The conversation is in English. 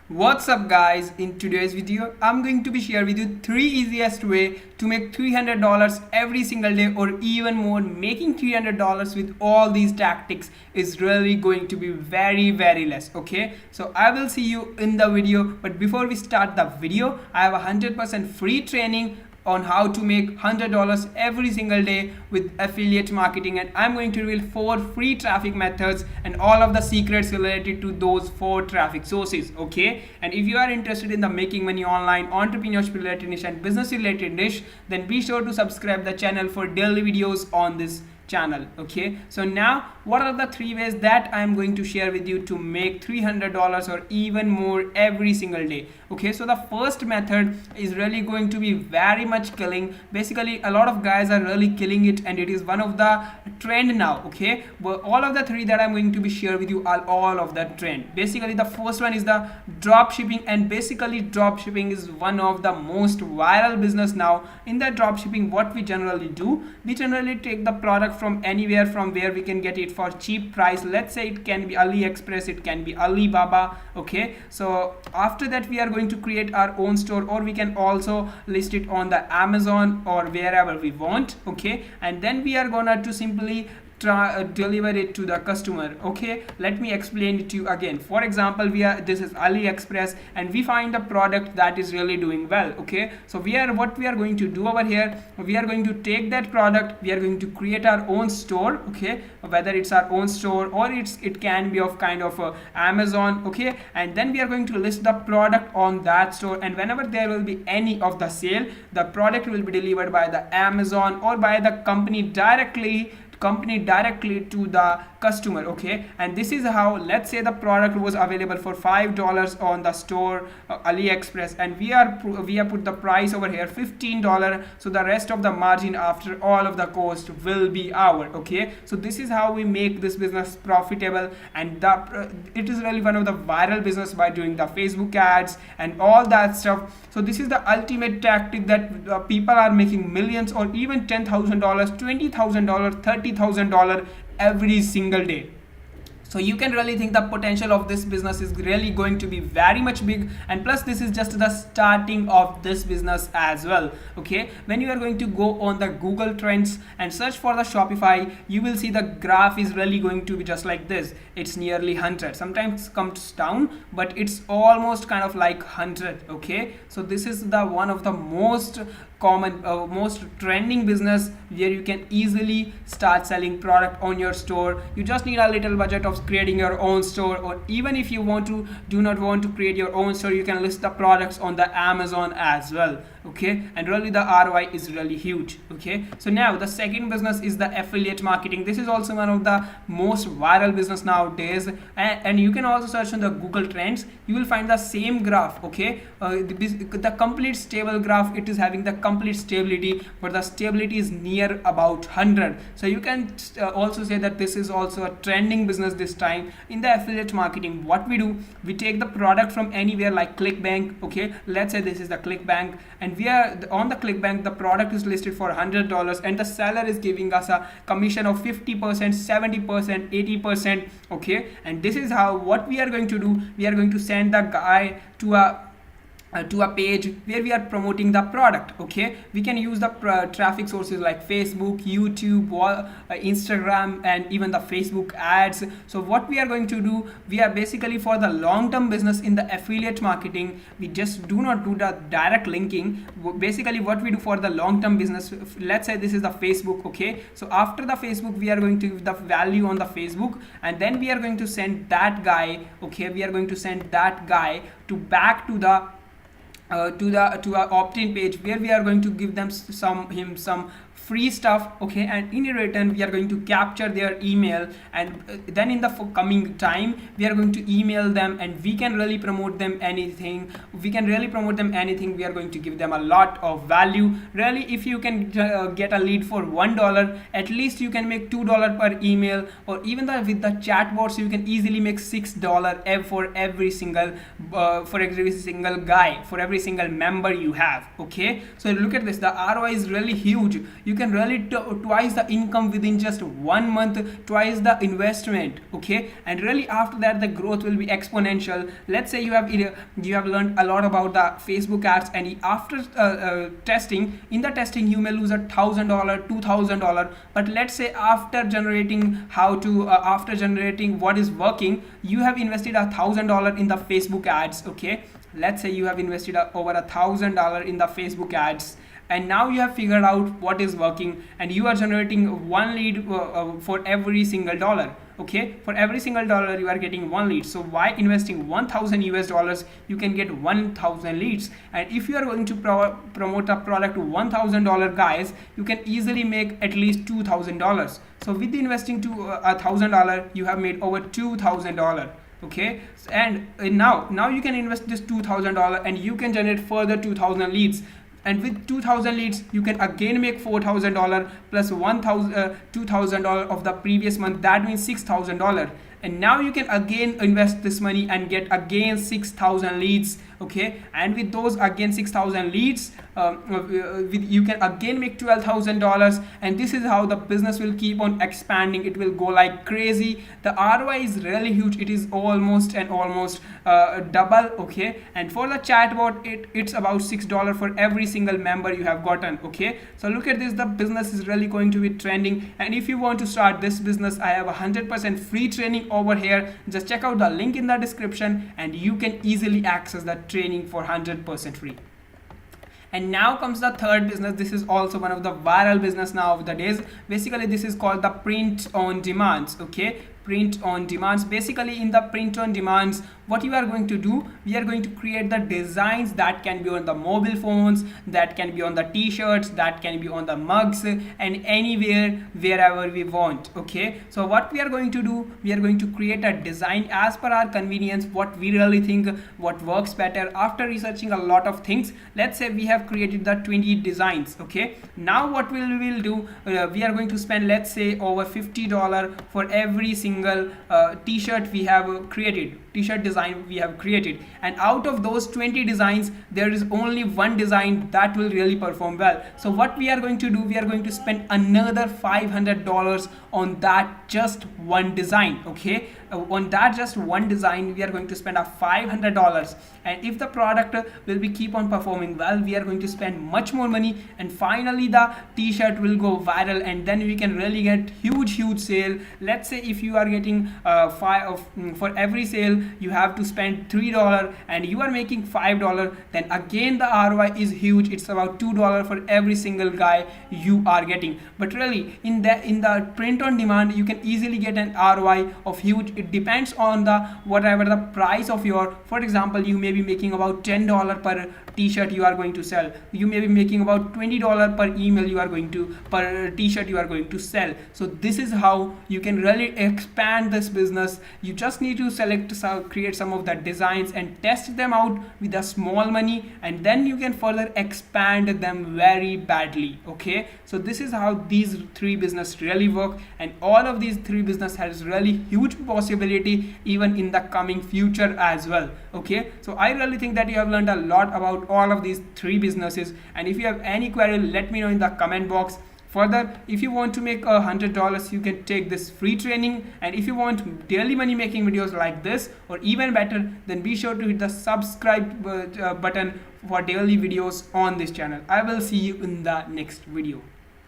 What's up guys, in today's video I'm going to be share with you 3 easiest way to make $300 every single day or even more. Making $300 with all these tactics is really going to be very less. Okay, so I will see you in the video, but before we start the video, I have a 100% free training on how to make $100 every single day with affiliate marketing, and I'm going to reveal 4 free traffic methods and all of the secrets related to those 4 traffic sources. Okay, and if you are interested in the making money online, entrepreneurship related niche and business related niche, then be sure to subscribe the channel for daily videos on this channel. Okay, so now what are the 3 ways that I am going to share with you to make $300 or even more every single day. Okay, so the first method is really going to be very much killing. Basically a lot of guys are really killing it and it is one of the trend now. Okay, but all of the 3 that I'm going to be share with you are all of that trend. Basically the first one is the drop shipping, and basically drop shipping is one of the most viral business now. In that drop shipping, what we generally do, we generally take the product from anywhere from where we can get it for cheap price. Let's say it can be AliExpress, it can be Alibaba. Okay, so after that we are going to create our own store, or we can also list it on the Amazon or wherever we want. Okay, and then we are gonna to simply deliver it to the customer. Okay, let me explain it to you again. For example, this is AliExpress and we find a product that is really doing well. Okay, so what we are going to do over here, we are going to take that product, we are going to create our own store. Okay, whether it's our own store or it can be of kind of Amazon. Okay, and then we are going to list the product on that store, and whenever there will be any of the sale, the product will be delivered by the Amazon or by the company directly to the customer. Okay, and this is how, let's say the product was available for $5 on the store AliExpress, and we have put the price over here $15, so the rest of the margin after all of the cost will be our. Okay, so this is how we make this business profitable, and it is really one of the viral business by doing the Facebook ads and all that stuff. So this is the ultimate tactic that people are making millions or even $10,000, $20,000, $30,000 every single day. So you can really think the potential of this business is really going to be very much big, and plus this is just the starting of this business as well. Okay, when you are going to go on the Google Trends and search for the Shopify, you will see the graph is really going to be just like this. It's nearly 100, sometimes comes down, but it's almost kind of like 100. Okay, so this is the one of the most common most trending business where you can easily start selling product on your store. You just need a little budget of creating your own store, or even if you do not want to create your own store, you can list the products on the Amazon as well. Okay, and really the ROI is really huge. Okay, so now the second business is the affiliate marketing. This is also one of the most viral business nowadays, and you can also search on the Google Trends, you will find the same graph. Okay, the complete stable graph, it is having the complete stability, but the stability is near about 100. So you can also say that this is also a trending business this time. In the affiliate marketing, what we do, we take the product from anywhere like ClickBank. Okay, let's say this is the ClickBank, and we are on the ClickBank, the product is listed for $100 and the seller is giving us a commission of 50%, 70%, 80%. Okay, and this is how what we are going to do, we are going to send the guy to a page where we are promoting the product. Okay, we can use the traffic sources like Facebook, YouTube, Instagram, and even the Facebook ads. So what we are going to do, we are basically for the long-term business in the affiliate marketing, we just do not do the direct linking. Basically what we do for the long-term business, let's say this is the Facebook. Okay, so after the Facebook, we are going to give the value on the Facebook, and then we are going to send that guy. Okay, we are going to send that guy to back to our opt-in page, where we are going to give them some free stuff. Okay, and in return we are going to capture their email, and then in the coming time we are going to email them, and we can really promote them anything. We are going to give them a lot of value. Really, if you can get a lead for $1, at least you can make $2 per email, or even with the chatbots you can easily make $6 for every single guy, for every single member you have. Okay, so look at this, the ROI is really huge. You you can really twice the income within just 1 month, twice the investment. Okay, and really after that the growth will be exponential. Let's say you have learned a lot about the Facebook ads, and after testing, in the testing you may lose $1,000, $2,000, but let's say after generating after generating what is working, you have invested $1,000 in the Facebook ads. Okay, let's say you have invested over $1,000 in the Facebook ads, and now you have figured out what is working, and you are generating one lead for every single dollar. Okay, for every single dollar you are getting one lead. So by investing $1,000 you can get 1,000 leads. And if you are going to promote a product to $1,000, guys, you can easily make at least $2,000. So with the investing to $1,000, you have made over $2,000. Okay, and now you can invest this $2,000 and you can generate further 2,000 leads. And with 2,000 leads you can again make $4,000 plus $2,000 of the previous month. That means $6,000. And now you can again invest this money and get again 6,000 leads. Okay, and with those again 6,000 leads, you can again make $12,000, and this is how the business will keep on expanding. It will go like crazy. The ROI is really huge. It is almost double. Okay, and for the chatbot, it's about $6 for every single member you have gotten. Okay, so look at this. The business is really going to be trending, and if you want to start this business, I have 100% free training over here. Just check out the link in the description and you can easily access that training for 100% free. And now comes the third business. This is also one of the viral business now of the days. Basically this is called the print on demands. Okay, print on demands. Basically in the print on demands, what you are going to do, we are going to create the designs that can be on the mobile phones, that can be on the t-shirts, that can be on the mugs, and anywhere, wherever we want. Okay, so what we are going to do, we are going to create a design as per our convenience, what we really think what works better. After researching a lot of things, let's say we have created the 20 designs. Okay, now what we will do, we are going to spend, let's say, over $50 for every single t-shirt we have created, t-shirt design we have created. And out of those 20 designs, there is only one design that will really perform well. So what we are going to do, we are going to spend another $500 on that just one design. Okay, on that just one design we are going to spend a $500, and if the product will be keep on performing well, we are going to spend much more money, and finally the t-shirt will go viral, and then we can really get huge sale. Let's say if you are getting for every sale you have to spend $3 and you are making $5, then again the ROI is huge. It's about $2 for every single guy you are getting. But really in the print on demand, you can easily get an ROI of huge. It depends on the whatever the price of your, for example, you may be making about $10 per t-shirt you are going to sell. You may be making about $20 per email you are going to, per t-shirt you are going to sell. So this is how you can really expand this business. You just need to create some of the designs and test them out with a small money, and then you can further expand them very badly. Okay, so this is how these three business really work, and all of these three business has really huge possibility even in the coming future as well. Okay, so I really think that you have learned a lot about all of these three businesses, and if you have any query, let me know in the comment box. Further, if you want to make $100, you can take this free training, and if you want daily money making videos like this or even better, then be sure to hit the subscribe button for daily videos on this channel. I will see you in the next video.